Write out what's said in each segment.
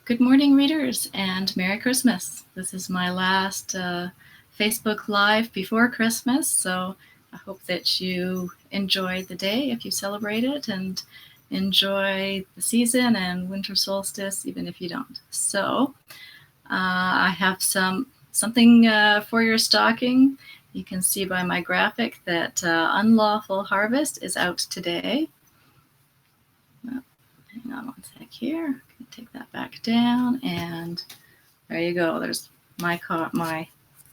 Good morning, readers, and Merry Christmas. This is my last Facebook Live before Christmas, so I hope that you enjoyed the day if you celebrate it and enjoy the season and winter solstice, even if you don't. So I have something for your stocking. You can see by my graphic that Unlawful Harvest is out today. Hang on one sec here. Take that back down, and there you go. There's my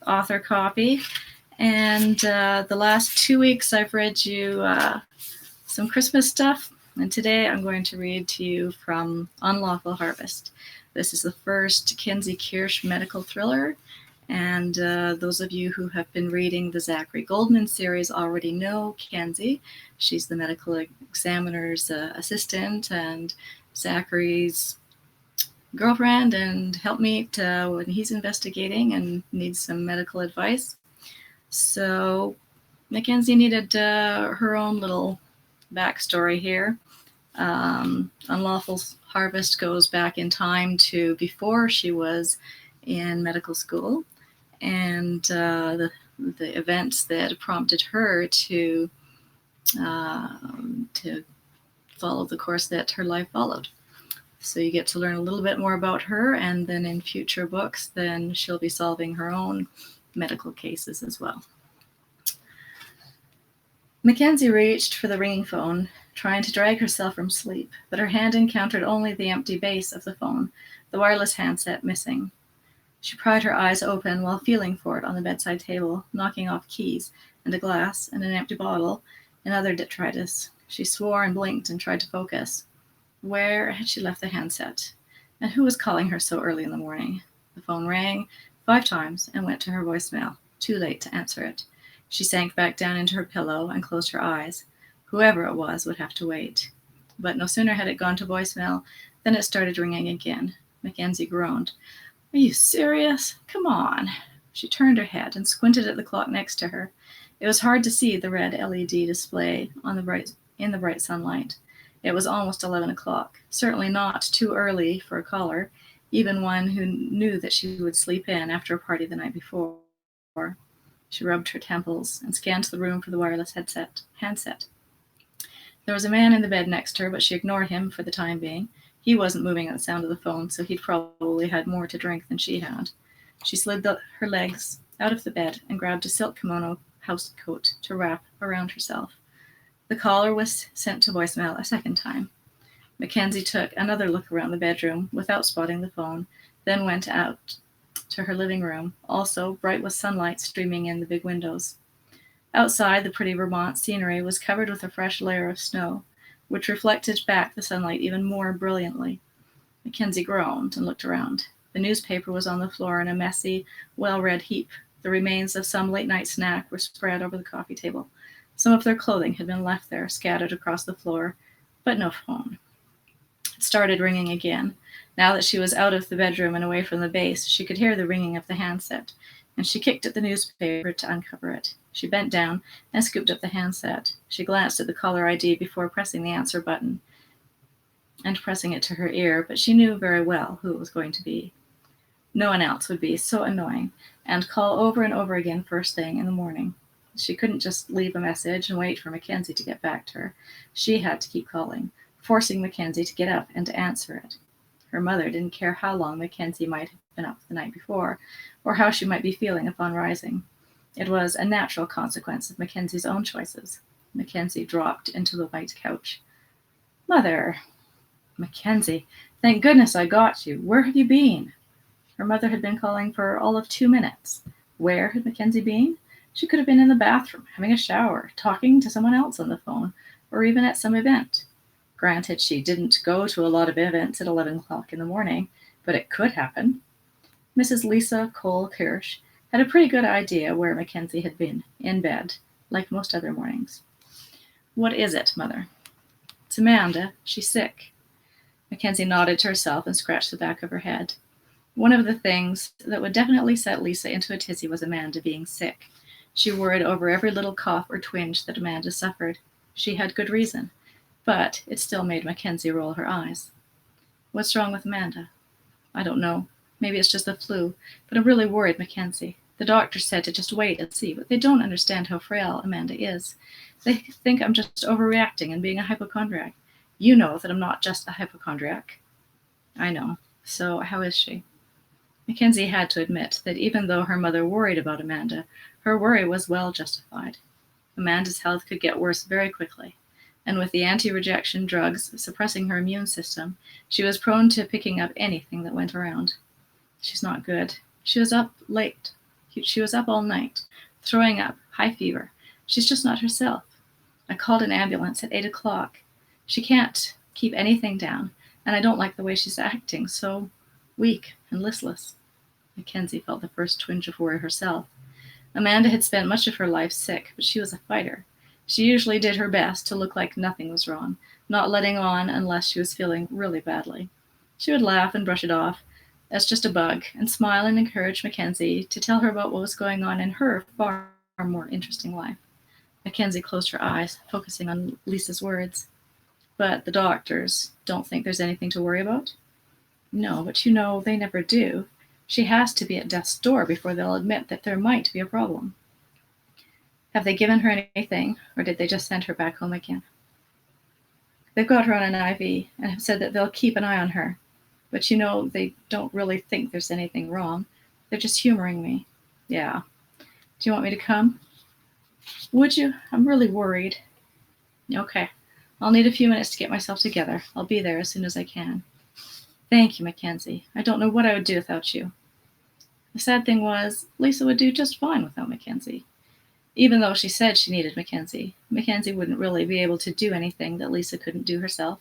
author copy. And the last 2 weeks I've read you some Christmas stuff, and today I'm going to read to you from Unlawful Harvest. This is the first Kenzie Kirsch medical thriller, and those of you who have been reading the Zachary Goldman series already know Kenzie. She's the medical examiner's assistant and Zachary's girlfriend and helpmate when he's investigating and needs some medical advice. So Mackenzie needed her own little backstory here. Unlawful Harvest goes back in time to before she was in medical school, and the events that prompted her to follow the course that her life followed. So you get to learn a little bit more about her, and then in future books, then she'll be solving her own medical cases as well. Mackenzie reached for the ringing phone, trying to drag herself from sleep, but her hand encountered only the empty base of the phone, the wireless handset missing. She pried her eyes open while feeling for it on the bedside table, knocking off keys and a glass and an empty bottle and other detritus. She swore and blinked and tried to focus. Where had she left the handset? And who was calling her so early in the morning? The phone rang 5 times and went to her voicemail. Too late to answer it. She sank back down into her pillow and closed her eyes. Whoever it was would have to wait. But no sooner had it gone to voicemail than it started ringing again. Mackenzie groaned. Are you serious? Come on. She turned her head and squinted at the clock next to her. It was hard to see the red LED display in the bright sunlight. It was almost 11 o'clock, certainly not too early for a caller, even one who knew that she would sleep in after a party the night before. She rubbed her temples and scanned the room for the wireless handset. There was a man in the bed next to her, but she ignored him for the time being. He wasn't moving at the sound of the phone, so he'd probably had more to drink than she had. She slid her legs out of the bed and grabbed a silk kimono housecoat to wrap around herself. The caller was sent to voicemail a second time. Mackenzie took another look around the bedroom without spotting the phone, then went out to her living room, also bright with sunlight streaming in the big windows. Outside, the pretty Vermont scenery was covered with a fresh layer of snow, which reflected back the sunlight even more brilliantly. Mackenzie groaned and looked around. The newspaper was on the floor in a messy, well-read heap. The remains of some late-night snack were spread over the coffee table. Some of their clothing had been left there, scattered across the floor, but no phone. It started ringing again. Now that she was out of the bedroom and away from the base, she could hear the ringing of the handset, and she kicked at the newspaper to uncover it. She bent down and scooped up the handset. She glanced at the caller ID before pressing the answer button and pressing it to her ear, but she knew very well who it was going to be. No one else would be so annoying and call over and over again first thing in the morning. She couldn't just leave a message and wait for Mackenzie to get back to her. She had to keep calling, forcing Mackenzie to get up and to answer it. Her mother didn't care how long Mackenzie might have been up the night before, or how she might be feeling upon rising. It was a natural consequence of Mackenzie's own choices. Mackenzie dropped into the white couch. Mother! Mackenzie, thank goodness I got you. Where have you been? Her mother had been calling for all of 2 minutes. Where had Mackenzie been? She could have been in the bathroom, having a shower, talking to someone else on the phone, or even at some event. Granted, she didn't go to a lot of events at 11 o'clock in the morning, but it could happen. Mrs. Lisa Cole Kirsch had a pretty good idea where Mackenzie had been, in bed, like most other mornings. What is it, Mother? It's Amanda. She's sick. Mackenzie nodded to herself and scratched the back of her head. One of the things that would definitely set Lisa into a tizzy was Amanda being sick. She worried over every little cough or twinge that Amanda suffered. She had good reason, but it still made Mackenzie roll her eyes. What's wrong with Amanda? I don't know. Maybe it's just the flu, but I'm really worried, Mackenzie. The doctor said to just wait and see, but they don't understand how frail Amanda is. They think I'm just overreacting and being a hypochondriac. You know that I'm not just a hypochondriac. I know. So how is she? Mackenzie had to admit that even though her mother worried about Amanda, her worry was well justified. Amanda's health could get worse very quickly, and with the anti-rejection drugs suppressing her immune system, she was prone to picking up anything that went around. She's not good. She was up late. She was up all night, throwing up, high fever. She's just not herself. I called an ambulance at 8 o'clock. She can't keep anything down, and I don't like the way she's acting, so weak and listless. Mackenzie felt the first twinge of worry herself. Amanda had spent much of her life sick, but she was a fighter. She usually did her best to look like nothing was wrong, not letting on unless she was feeling really badly. She would laugh and brush it off as just a bug, and smile and encourage Mackenzie to tell her about what was going on in her far more interesting life. Mackenzie closed her eyes, focusing on Lisa's words. But the doctors don't think there's anything to worry about? No, but you know, they never do. She has to be at death's door before they'll admit that there might be a problem. Have they given her anything, or did they just send her back home again? They've got her on an IV and have said that they'll keep an eye on her. But you know, they don't really think there's anything wrong. They're just humoring me. Yeah. Do you want me to come? Would you? I'm really worried. Okay. I'll need a few minutes to get myself together. I'll be there as soon as I can. Thank you, Mackenzie. I don't know what I would do without you. The sad thing was, Lisa would do just fine without Mackenzie. Even though she said she needed Mackenzie, Mackenzie wouldn't really be able to do anything that Lisa couldn't do herself.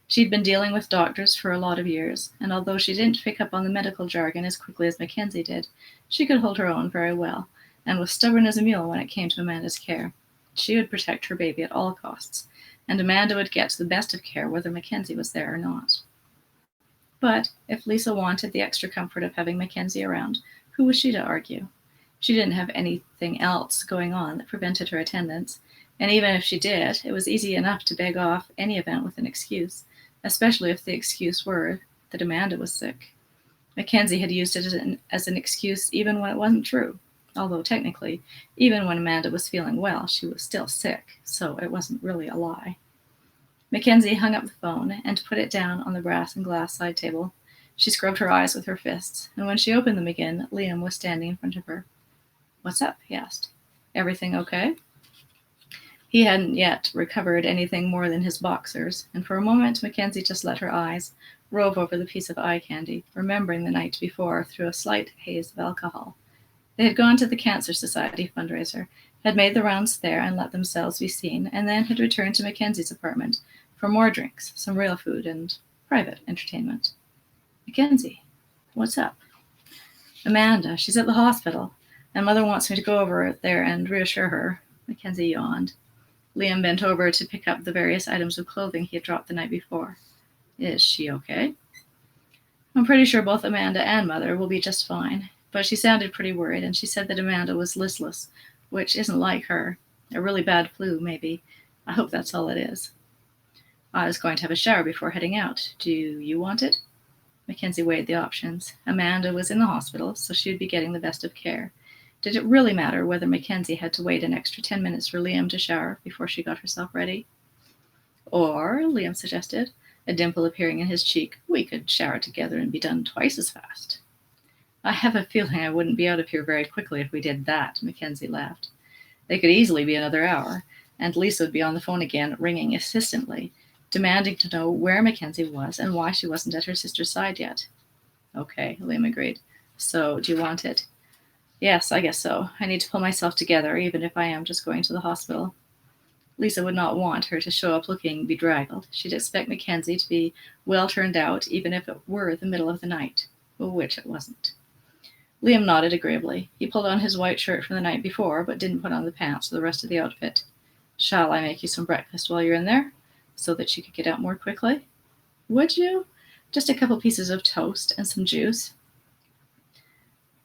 She'd been dealing with doctors for a lot of years, and although she didn't pick up on the medical jargon as quickly as Mackenzie did, she could hold her own very well, and was stubborn as a mule when it came to Amanda's care. She would protect her baby at all costs, and Amanda would get the best of care whether Mackenzie was there or not. But if Lisa wanted the extra comfort of having Mackenzie around, who was she to argue? She didn't have anything else going on that prevented her attendance, and even if she did, it was easy enough to beg off any event with an excuse, especially if the excuse were that Amanda was sick. Mackenzie had used it as an excuse even when it wasn't true, although technically, even when Amanda was feeling well, she was still sick, so it wasn't really a lie. Mackenzie hung up the phone and put it down on the brass and glass side table. She scrubbed her eyes with her fists, and when she opened them again, Liam was standing in front of her. What's up? He asked. Everything okay? He hadn't yet recovered anything more than his boxers, and for a moment Mackenzie just let her eyes rove over the piece of eye candy, remembering the night before through a slight haze of alcohol. They had gone to the Cancer Society fundraiser, had made the rounds there and let themselves be seen, and then had returned to Mackenzie's apartment for more drinks, some real food, and private entertainment. Mackenzie, what's up? Amanda, she's at the hospital, and Mother wants me to go over there and reassure her. Mackenzie yawned. Liam bent over to pick up the various items of clothing he had dropped the night before. Is she okay? I'm pretty sure both Amanda and Mother will be just fine, but she sounded pretty worried, and she said that Amanda was listless, which isn't like her. A really bad flu, maybe. I hope that's all it is. I was going to have a shower before heading out. Do you want it? Mackenzie weighed the options. Amanda was in the hospital, so she would be getting the best of care. Did it really matter whether Mackenzie had to wait an extra 10 minutes for Liam to shower before she got herself ready? Or, Liam suggested, a dimple appearing in his cheek, we could shower together and be done twice as fast. I have a feeling I wouldn't be out of here very quickly if we did that, Mackenzie laughed. They could easily be another hour, and Lisa would be on the phone again, ringing insistently, demanding to know where Mackenzie was and why she wasn't at her sister's side yet. Okay, Liam agreed. So, do you want it? Yes, I guess so. I need to pull myself together, even if I am just going to the hospital. Lisa would not want her to show up looking bedraggled. She'd expect Mackenzie to be well turned out, even if it were the middle of the night, which it wasn't. Liam nodded agreeably. He pulled on his white shirt from the night before, but didn't put on the pants or the rest of the outfit. Shall I make you some breakfast while you're in there, so that you could get out more quickly? Would you? Just a couple pieces of toast and some juice.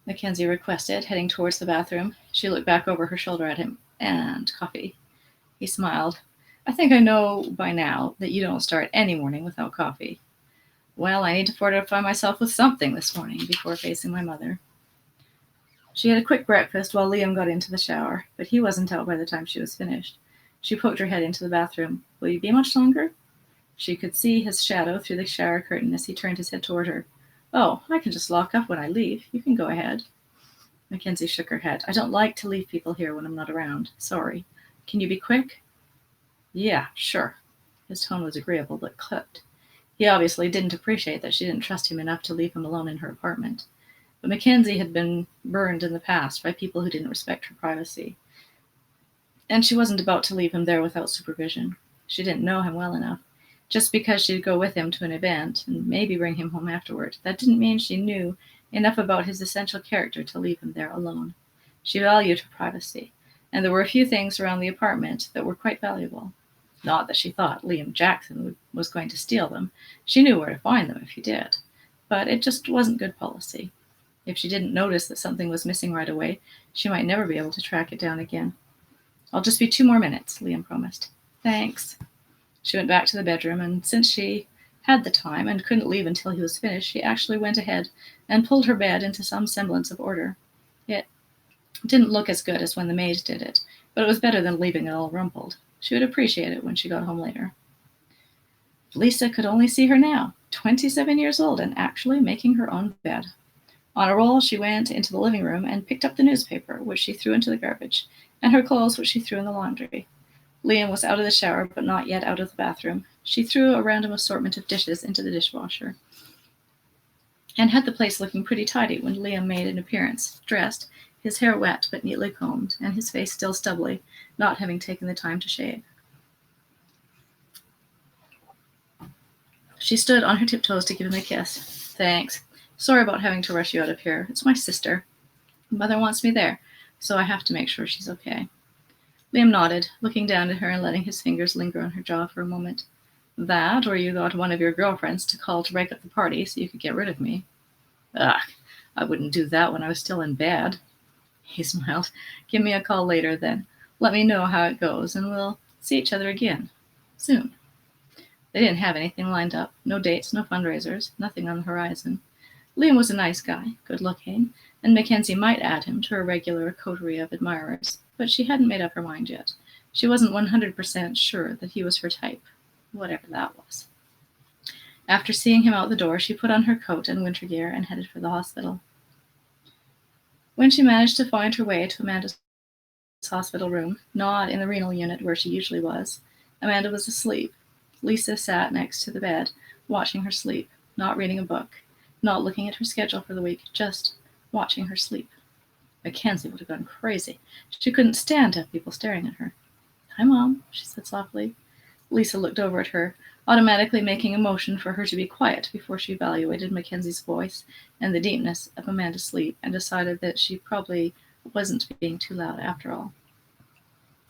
Mackenzie requested, heading towards the bathroom. She looked back over her shoulder at him. And coffee. He smiled. I think I know by now that you don't start any morning without coffee. Well, I need to fortify myself with something this morning before facing my mother. She had a quick breakfast while Liam got into the shower, but he wasn't out by the time she was finished. She poked her head into the bathroom. Will you be much longer? She could see his shadow through the shower curtain as he turned his head toward her. Oh, I can just lock up when I leave. You can go ahead. Mackenzie shook her head. I don't like to leave people here when I'm not around. Sorry. Can you be quick? Yeah, sure. His tone was agreeable but clipped. He obviously didn't appreciate that she didn't trust him enough to leave him alone in her apartment. But Mackenzie had been burned in the past by people who didn't respect her privacy. And she wasn't about to leave him there without supervision. She didn't know him well enough. Just because she'd go with him to an event and maybe bring him home afterward, that didn't mean she knew enough about his essential character to leave him there alone. She valued her privacy, and there were a few things around the apartment that were quite valuable. Not that she thought Liam Jackson was going to steal them. She knew where to find them if he did. But it just wasn't good policy. If she didn't notice that something was missing right away, she might never be able to track it down again. I'll just be 2 more minutes, Liam promised. Thanks. She went back to the bedroom, and since she had the time and couldn't leave until he was finished, she actually went ahead and pulled her bed into some semblance of order. It didn't look as good as when the maid did it, but it was better than leaving it all rumpled. She would appreciate it when she got home later. Lisa could only see her now, 27 years old and actually making her own bed. On a roll, she went into the living room and picked up the newspaper, which she threw into the garbage, and her clothes, which she threw in the laundry. Liam was out of the shower, but not yet out of the bathroom. She threw a random assortment of dishes into the dishwasher and had the place looking pretty tidy when Liam made an appearance, dressed, his hair wet but neatly combed, and his face still stubbly, not having taken the time to shave. She stood on her tiptoes to give him a kiss. Thanks. Sorry about having to rush you out of here. It's my sister. Mother wants me there, so I have to make sure she's okay. Liam nodded, looking down at her and letting his fingers linger on her jaw for a moment. That, or you got one of your girlfriends to call to break up the party so you could get rid of me. Ugh, I wouldn't do that when I was still in bed. He smiled. Give me a call later, then. Let me know how it goes, and we'll see each other again. Soon. They didn't have anything lined up. No dates, no fundraisers, nothing on the horizon. Liam was a nice guy, good-looking, and Mackenzie might add him to her regular coterie of admirers, but she hadn't made up her mind yet. She wasn't 100% sure that he was her type, whatever that was. After seeing him out the door, she put on her coat and winter gear and headed for the hospital. When she managed to find her way to Amanda's hospital room, not in the renal unit where she usually was, Amanda was asleep. Lisa sat next to the bed, watching her sleep, not reading a book, not looking at her schedule for the week, just watching her sleep. Mackenzie would have gone crazy. She couldn't stand to have people staring at her. Hi, Mom, she said softly. Lisa looked over at her, automatically making a motion for her to be quiet before she evaluated Mackenzie's voice and the deepness of Amanda's sleep and decided that she probably wasn't being too loud after all.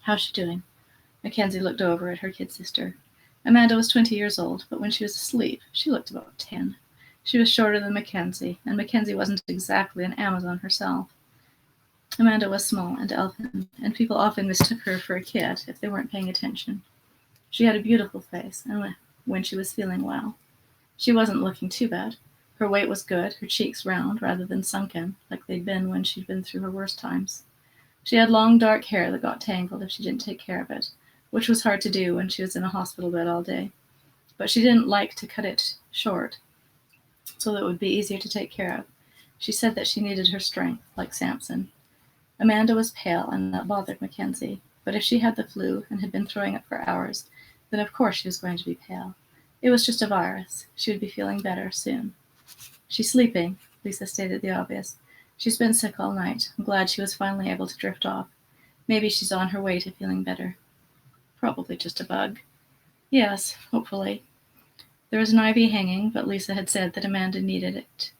How's she doing? Mackenzie looked over at her kid sister. Amanda was 20 years old, but when she was asleep, she looked about 10. She was shorter than Mackenzie, and Mackenzie wasn't exactly an Amazon herself. Amanda was small and elfin, and people often mistook her for a kid if they weren't paying attention. She had a beautiful face, and when she was feeling well. She wasn't looking too bad. Her weight was good, her cheeks round rather than sunken, like they'd been when she'd been through her worst times. She had long, dark hair that got tangled if she didn't take care of it, which was hard to do when she was in a hospital bed all day. But she didn't like to cut it short, so that it would be easier to take care of. She said that she needed her strength, like Samson. Amanda was pale, and that bothered Mackenzie. But if she had the flu and had been throwing up for hours, then of course she was going to be pale. It was just a virus. She would be feeling better soon. She's sleeping, Lisa stated the obvious. She's been sick all night. I'm glad she was finally able to drift off. Maybe she's on her way to feeling better. Probably just a bug. Yes, hopefully. There was an IV hanging, but Lisa had said that Amanda needed it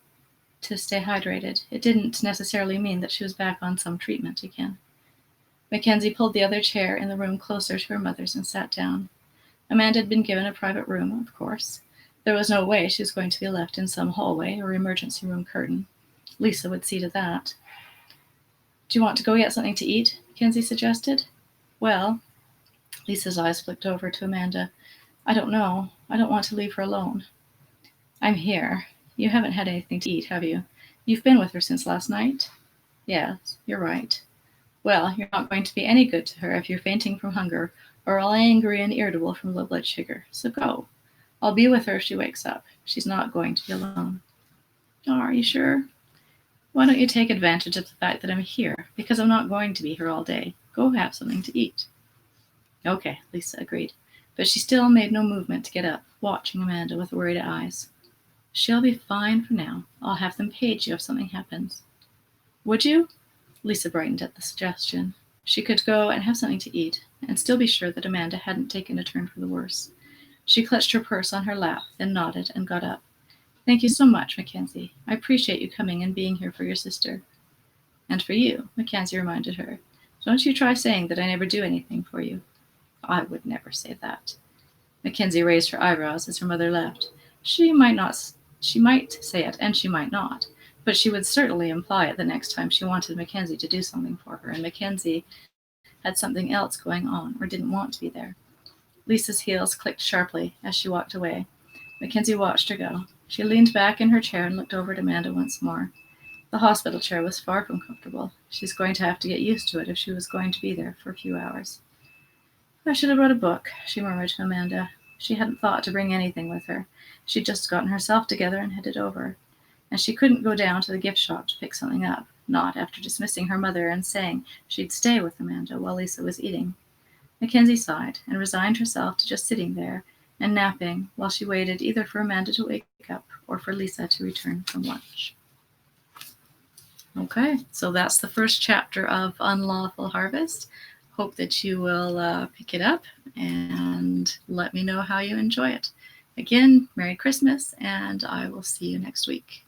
to stay hydrated. It didn't necessarily mean that she was back on some treatment again. Mackenzie pulled the other chair in the room closer to her mother's and sat down. Amanda had been given a private room, of course. There was no way she was going to be left in some hallway or emergency room curtain. Lisa would see to that. Do you want to go get something to eat? Mackenzie suggested. Well, Lisa's eyes flicked over to Amanda. I don't know. I don't want to leave her alone. I'm here. You haven't had anything to eat, have you? You've been with her since last night? Yes, you're right. Well, you're not going to be any good to her if you're fainting from hunger or all angry and irritable from low blood sugar. So go. I'll be with her if she wakes up. She's not going to be alone. Oh, are you sure? Why don't you take advantage of the fact that I'm here? Because I'm not going to be here all day. Go have something to eat. Okay, Lisa agreed. But she still made no movement to get up, watching Amanda with worried eyes. She'll be fine for now. I'll have them page you if something happens. Would you? Lisa brightened at the suggestion. She could go and have something to eat, and still be sure that Amanda hadn't taken a turn for the worse. She clutched her purse on her lap, then nodded and got up. Thank you so much, Mackenzie. I appreciate you coming and being here for your sister. And for you, Mackenzie reminded her. Don't you try saying that I never do anything for you. I would never say that. Mackenzie raised her eyebrows as her mother left. She might say it, and she might not, but she would certainly imply it the next time she wanted Mackenzie to do something for her, and Mackenzie had something else going on or didn't want to be there. Lisa's heels clicked sharply as she walked away. Mackenzie watched her go. She leaned back in her chair and looked over at Amanda once more. The hospital chair was far from comfortable. She's going to have to get used to it if she was going to be there for a few hours. I should have brought a book, she murmured to Amanda. She hadn't thought to bring anything with her. She'd just gotten herself together and headed over. And she couldn't go down to the gift shop to pick something up, not after dismissing her mother and saying she'd stay with Amanda while Lisa was eating. Mackenzie sighed and resigned herself to just sitting there and napping while she waited either for Amanda to wake up or for Lisa to return from lunch. Okay, so that's the first chapter of Unlawful Harvest. Hope that you will pick it up and let me know how you enjoy it. Again, Merry Christmas, and I will see you next week.